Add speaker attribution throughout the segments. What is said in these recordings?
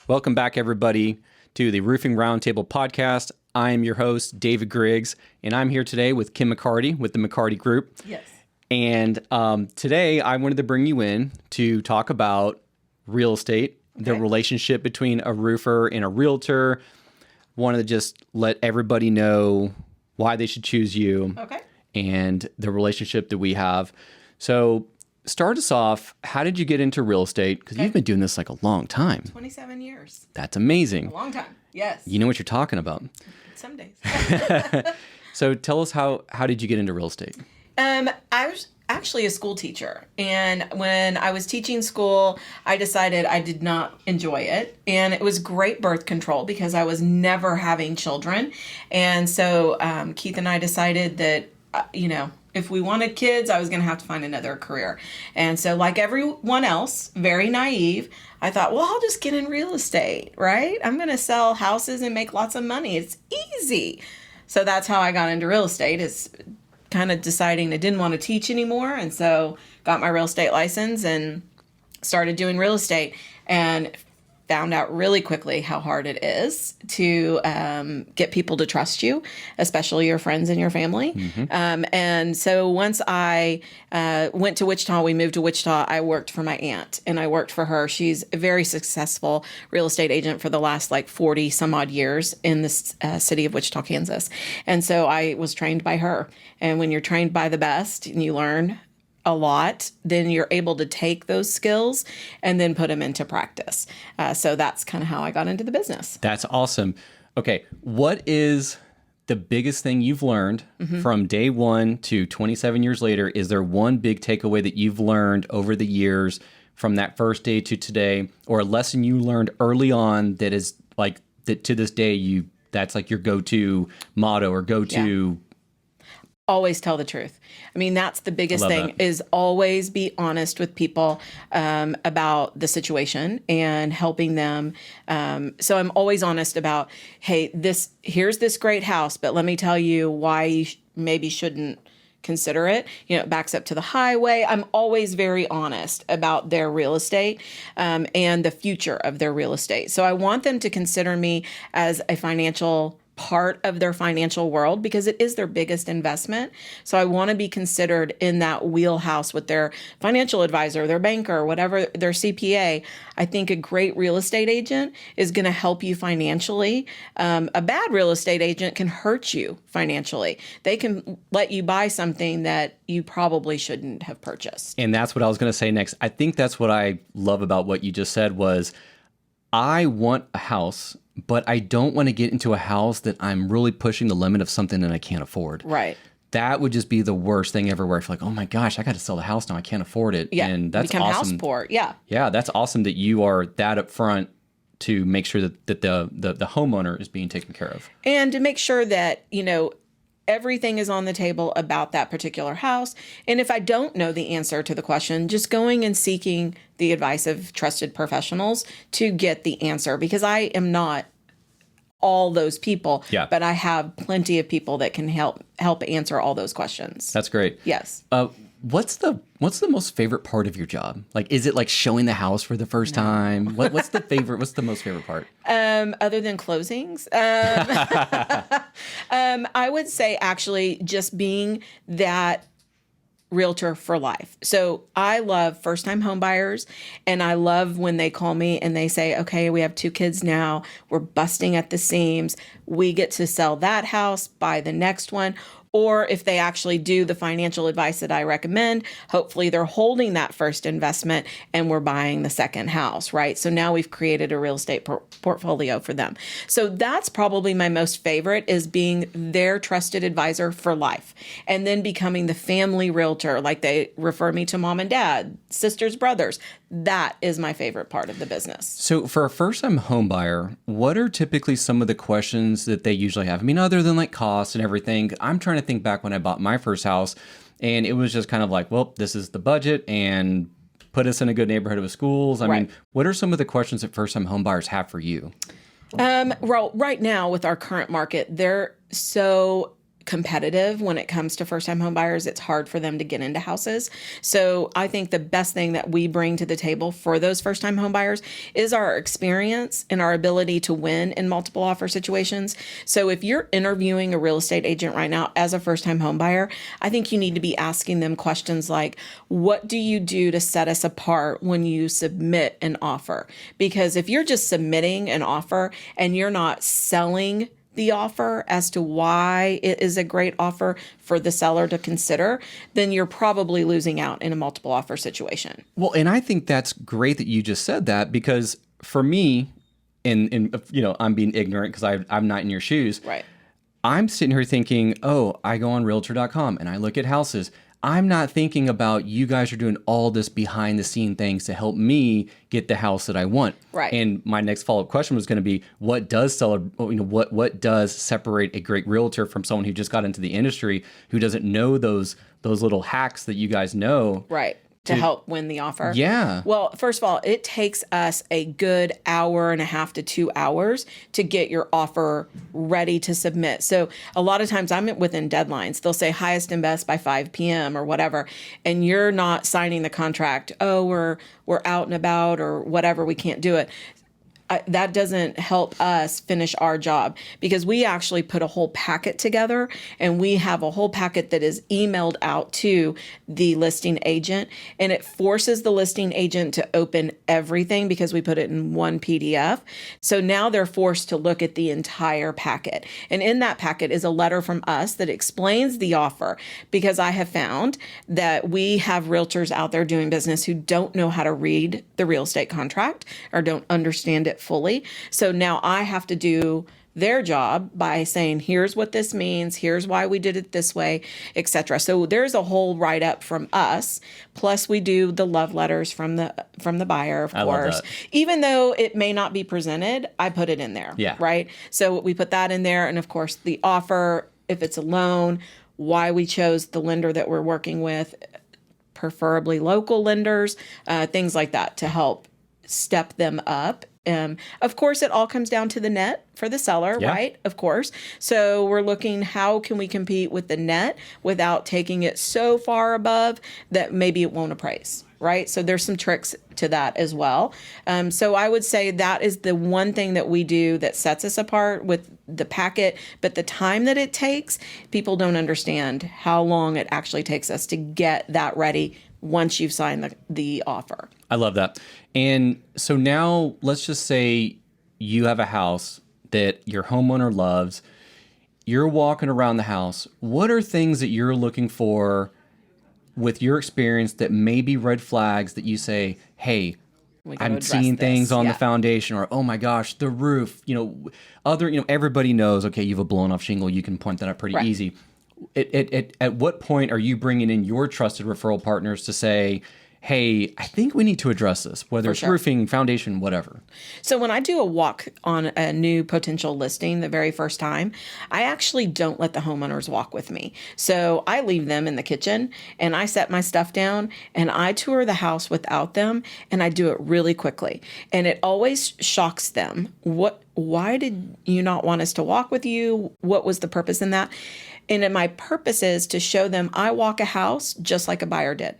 Speaker 1: Welcome back, everybody, to the Roofing Roundtable podcast. I am your host, David Griggs, and I'm here today with Kim McCarty with the McCarty Group.
Speaker 2: Yes.
Speaker 1: And today I wanted to bring you in to talk about real estate, the relationship between a roofer and a realtor. Wanted to just let everybody know why they should choose you and the relationship that we have. So start us off. How did you get into real estate? Because you've been doing this like a long time.
Speaker 2: 27 years.
Speaker 1: That's amazing.
Speaker 2: A long time. Yes.
Speaker 1: You know what you're talking about.
Speaker 2: Some days.
Speaker 1: So tell us how did you get into real estate?
Speaker 2: I was actually a school teacher. And when I was teaching school, I decided I did not enjoy it. And it was great birth control because I was never having children. And so Keith and I decided that, if we wanted kids, I was going to have to find another career. And so like everyone else, very naive, I thought, well, I'll just get in real estate, right? I'm going to sell houses and make lots of money. It's easy. So that's how I got into real estate, is kind of deciding I didn't want to teach anymore. And so got my real estate license and started doing real estate, and found out really quickly how hard it is to get people to trust you, especially your friends and your family. And so once I went to Wichita, we moved to Wichita, I worked for my aunt, and I worked for her. She's a very successful real estate agent for the last 40 some odd years in the city of Wichita, Kansas. And so I was trained by her. And when you're trained by the best and you learn a lot, then you're able to take those skills and then put them into practice. So that's kind of how I got into the business.
Speaker 1: That's awesome. Okay, what is the biggest thing you've learned from day one to 27 years later? Is there one big takeaway that you've learned over the years from that first day to today, or a lesson you learned early on that is like that to this day that's like your go-to motto or go-to?
Speaker 2: Always tell the truth. I mean, that's the biggest thing, is always be honest with people about the situation and helping them. So I'm always honest about, hey, here's this great house, but let me tell you why you maybe shouldn't consider it. It backs up to the highway. I'm always very honest about their real estate and the future of their real estate. So I want them to consider me as a financial part of their financial world, because it is their biggest investment. So I want to be considered in that wheelhouse with their financial advisor, their banker, whatever, their CPA. I think a great real estate agent is going to help you financially. A bad real estate agent can hurt you financially. They can let you buy something that you probably shouldn't have purchased.
Speaker 1: And that's what I was going to say next. I think that's what I love about what you just said was, I want a house, but I don't want to get into a house that I'm really pushing the limit of something that I can't afford.
Speaker 2: Right.
Speaker 1: That would just be the worst thing ever, where I feel like, oh my gosh, I got to sell the house now. I can't afford it.
Speaker 2: Yeah.
Speaker 1: And that's
Speaker 2: become
Speaker 1: awesome.
Speaker 2: House poor. Yeah.
Speaker 1: Yeah. That's awesome that you are that upfront to make sure that the homeowner is being taken care of.
Speaker 2: And to make sure that, everything is on the table about that particular house. And if I don't know the answer to the question, just going and seeking the advice of trusted professionals to get the answer, because I am not all those people, but I have plenty of people that can help answer all those questions.
Speaker 1: That's great.
Speaker 2: Yes.
Speaker 1: What's the most favorite part of your job? Like, is it like showing the house for the first time? What's the favorite? What's the most favorite part?
Speaker 2: Other than closings, I would say actually just being that realtor for life. So I love first-time home buyers, and I love when they call me and they say, okay, we have 2 kids now, we're busting at the seams, we get to sell that house, buy the next one. Or if they actually do the financial advice that I recommend, hopefully they're holding that first investment and we're buying the second house, right? So now we've created a real estate portfolio for them. So that's probably my most favorite, is being their trusted advisor for life, and then becoming the family realtor. Like, they refer me to mom and dad, sisters, brothers. That is my favorite part of the business.
Speaker 1: So for a first-time home buyer, what are typically some of the questions that they usually have? I mean, other than like costs and everything, I'm trying to think back when I bought my first house, and it was just kind of like, well, this is the budget and put us in a good neighborhood with schools. I mean, what are some of the questions that first-time home buyers have for you?
Speaker 2: Well, right now with our current market, they're so competitive when it comes to first-time home buyers. It's hard for them to get into houses. So I think the best thing that we bring to the table for those first-time home buyers is our experience and our ability to win in multiple offer situations. So if you're interviewing a real estate agent right now as a first-time home buyer, I think you need to be asking them questions like, what do you do to set us apart when you submit an offer? Because if you're just submitting an offer and you're not selling the offer as to why it is a great offer for the seller to consider, then you're probably losing out in a multiple offer situation.
Speaker 1: Well, and I think that's great that you just said that, because for me, and I'm being ignorant because I'm not in your shoes.
Speaker 2: Right.
Speaker 1: I'm sitting here thinking, oh, I go on realtor.com and I look at houses. I'm not thinking about you guys are doing all this behind the scene things to help me get the house that I want.
Speaker 2: Right.
Speaker 1: And my next follow-up question was going to be, what does what does separate a great realtor from someone who just got into the industry, who doesn't know those little hacks that you guys know?
Speaker 2: Right. To help win the offer.
Speaker 1: Yeah.
Speaker 2: Well, first of all, it takes us a good hour and a half to 2 hours to get your offer ready to submit. So a lot of times I'm within deadlines. They'll say highest and best by 5 p.m. or whatever, and you're not signing the contract. Oh, we're out and about or whatever. We can't do it. That doesn't help us finish our job, because we actually put a whole packet together, and we have a whole packet that is emailed out to the listing agent, and it forces the listing agent to open everything because we put it in one PDF. So now they're forced to look at the entire packet. And in that packet is a letter from us that explains the offer, because I have found that we have realtors out there doing business who don't know how to read the real estate contract or don't understand it fully. So now I have to do their job by saying, here's what this means, here's why we did it this way, etc. So there's a whole write-up from us, plus we do the love letters from the buyer, of course. Even though it may not be presented, I put it in there.
Speaker 1: Yeah.
Speaker 2: Right? So we put that in there, and of course the offer, if it's a loan, why we chose the lender that we're working with, preferably local lenders, things like that to help step them up. Of course, it all comes down to the net for the seller, right? Of course. So we're looking, how can we compete with the net without taking it so far above that maybe it won't appraise, right? So there's some tricks to that as well. So I would say that is the one thing that we do that sets us apart with the packet. But the time that it takes, people don't understand how long it actually takes us to get that ready once you've signed the offer.
Speaker 1: I love that. And so now let's just say you have a house that your homeowner loves. You're walking around the house. What are things that you're looking for with your experience that may be red flags that you say, hey, I'm seeing things on the foundation, or, oh my gosh, the roof, everybody knows, okay, you have a blown off shingle. You can point that out pretty easy. At what point are you bringing in your trusted referral partners to say, hey, I think we need to address this, whether it's roofing, foundation, whatever?
Speaker 2: So when I do a walk on a new potential listing the very first time, I actually don't let the homeowners walk with me. So I leave them in the kitchen and I set my stuff down and I tour the house without them, and I do it really quickly. And it always shocks them. Why did you not want us to walk with you? What was the purpose in that? And my purpose is to show them I walk a house just like a buyer did.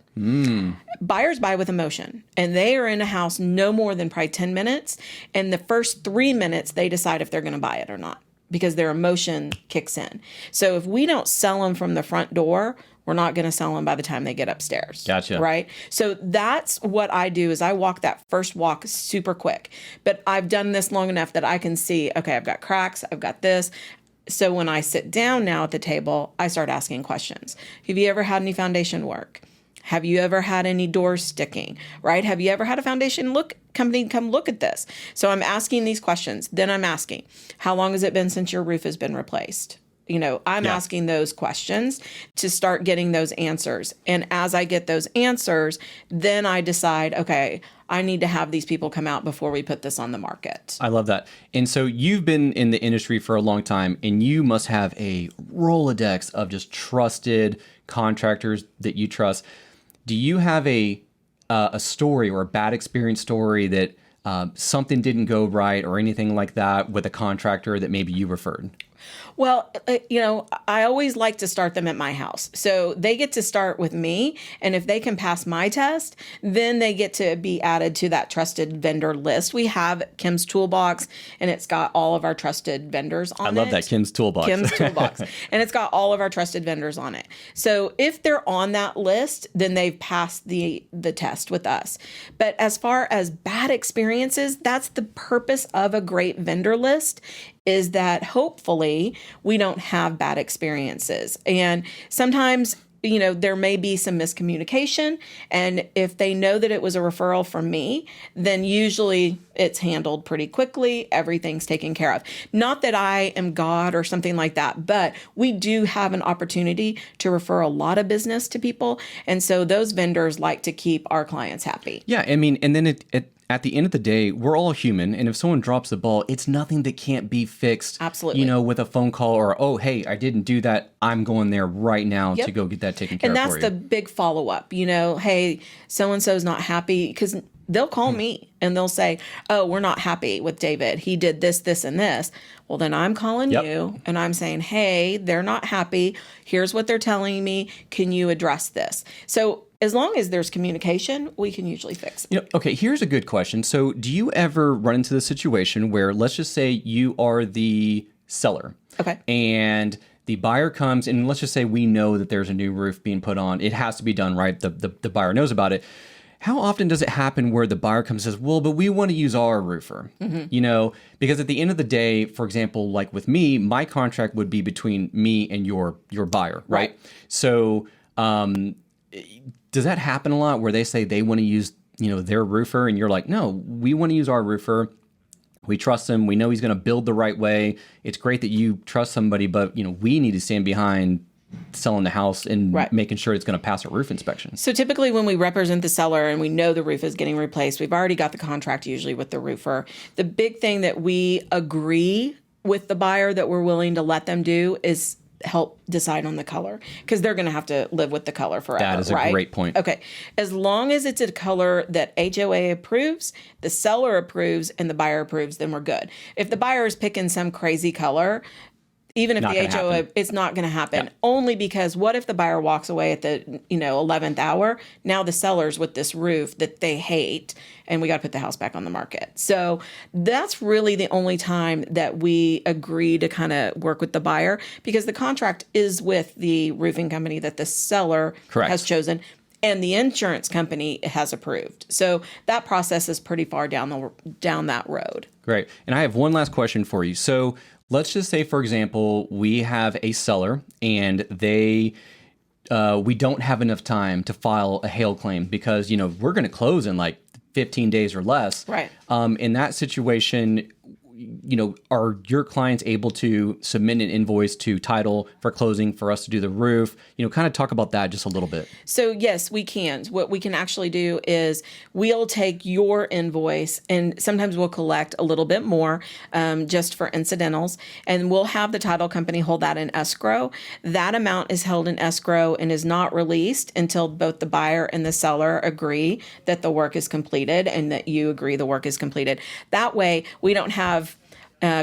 Speaker 2: Buyers buy with emotion, and they are in a house no more than probably 10 minutes. And the first 3 minutes, they decide if they're going to buy it or not, because their emotion kicks in. So if we don't sell them from the front door, we're not going to sell them by the time they get upstairs.
Speaker 1: Gotcha.
Speaker 2: Right? So that's what I do, is I walk that first walk super quick. But I've done this long enough that I can see, okay, I've got cracks, I've got this. So when I sit down now at the table, I start asking questions. Have you ever had any foundation work? Have you ever had any doors sticking, right? Have you ever had a foundation company come look at this? So I'm asking these questions. Then I'm asking, how long has it been since your roof has been replaced? I'm asking those questions to start getting those answers. And as I get those answers, then I decide, okay, I need to have these people come out before we put this on the market.
Speaker 1: I love that. And so you've been in the industry for a long time, and you must have a Rolodex of just trusted contractors that you trust. Do you have a story or a bad experience story that something didn't go right or anything like that with a contractor that maybe you referred?
Speaker 2: Well, I always like to start them at my house. So they get to start with me. And if they can pass my test, then they get to be added to that trusted vendor list. We have Kim's Toolbox, and it's got all of our trusted vendors on it.
Speaker 1: I love that, Kim's Toolbox.
Speaker 2: Kim's Toolbox. And it's got all of our trusted vendors on it. So if they're on that list, then they've passed the test with us. But as far as bad experiences, that's the purpose of a great vendor list, is that hopefully we don't have bad experiences. And sometimes, there may be some miscommunication. And if they know that it was a referral from me, then usually it's handled pretty quickly. Everything's taken care of. Not that I am God or something like that, but we do have an opportunity to refer a lot of business to people. And so those vendors like to keep our clients happy.
Speaker 1: Yeah. I mean, and then at the end of the day, we're all human. And if someone drops the ball, it's nothing that can't be fixed.
Speaker 2: Absolutely.
Speaker 1: With a phone call or, oh, hey, I didn't do that. I'm going there right now to go get that taken care of for you.
Speaker 2: And that's the big follow-up, hey, so-and-so's not happy, because they'll call me and they'll say, oh, we're not happy with David. He did this, this, and this. Well, then I'm calling you and I'm saying, hey, they're not happy. Here's what they're telling me. Can you address this? So as long as there's communication, we can usually fix it.
Speaker 1: Okay, here's a good question. So do you ever run into the situation where, let's just say you are the seller.
Speaker 2: Okay.
Speaker 1: And the buyer comes, and let's just say we know that there's a new roof being put on. It has to be done, right? The buyer knows about it. How often does it happen where the buyer comes and says, well, but we want to use our roofer? Because at the end of the day, for example, like with me, my contract would be between me and your buyer, right? So does that happen a lot where they say they want to use, their roofer, and you're like, no, we want to use our roofer. We trust him. We know he's going to build the right way. It's great that you trust somebody, but we need to stand behind selling the house and making sure it's going to pass a roof inspection.
Speaker 2: So typically when we represent the seller and we know the roof is getting replaced, we've already got the contract usually with the roofer. The big thing that we agree with the buyer that we're willing to let them do is help decide on the color, because they're going to have to live with the color forever.
Speaker 1: That is a great point.
Speaker 2: Okay. As long as it's a color that HOA approves, the seller approves, and the buyer approves, then we're good. If the buyer is picking some crazy color, even if the HOA, it's not going to happen. Only because what if the buyer walks away at the 11th hour? Now the seller's with this roof that they hate, and we got to put the house back on the market. So that's really the only time that we agree to kind of work with the buyer, because the contract is with the roofing company that the seller has chosen, and the insurance company has approved. So that process is pretty far down that road.
Speaker 1: Great. And I have one last question for you. So let's just say, for example, we have a seller and we don't have enough time to file a hail claim because, we're going to close in like 15 days or less.
Speaker 2: Right.
Speaker 1: In that situation, are your clients able to submit an invoice to title for closing for us to do the roof? Kind of talk about that just a little bit.
Speaker 2: So yes, we can. What we can actually do is we'll take your invoice, and sometimes we'll collect a little bit more just for incidentals, and we'll have the title company hold that in escrow. That amount is held in escrow and is not released until both the buyer and the seller agree that the work is completed and that you agree the work is completed. That way, we don't have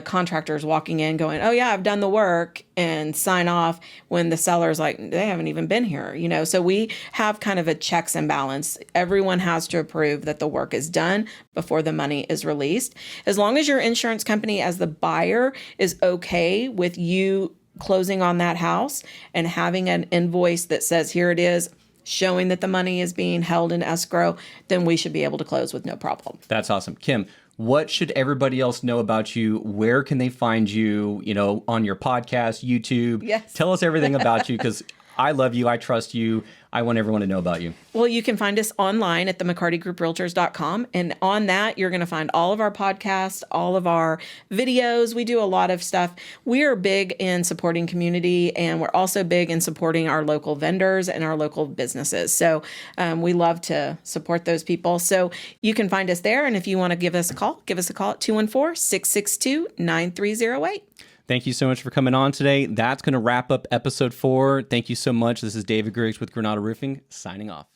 Speaker 2: contractors walking in going, oh yeah, I've done the work, and sign off when the seller's like, they haven't even been here, So we have kind of a checks and balance. Everyone has to approve that the work is done before the money is released. As long as your insurance company as the buyer is okay with you closing on that house and having an invoice that says, here it is, showing that the money is being held in escrow, then we should be able to close with no problem.
Speaker 1: That's awesome. Kim, what should everybody else know about you? Where can they find you, on your podcast, YouTube?
Speaker 2: Yes.
Speaker 1: Tell us everything about you, because I love you. I trust you. I want everyone to know about you.
Speaker 2: Well, you can find us online at the McCartyGroupRealtors.com. And on that, you're going to find all of our podcasts, all of our videos. We do a lot of stuff. We are big in supporting community, and we're also big in supporting our local vendors and our local businesses. So we love to support those people. So you can find us there. And if you want to give us a call at 214-662-9308.
Speaker 1: Thank you so much for coming on today. That's going to wrap up episode 4. Thank you so much. This is David Griggs with Granada Roofing, signing off.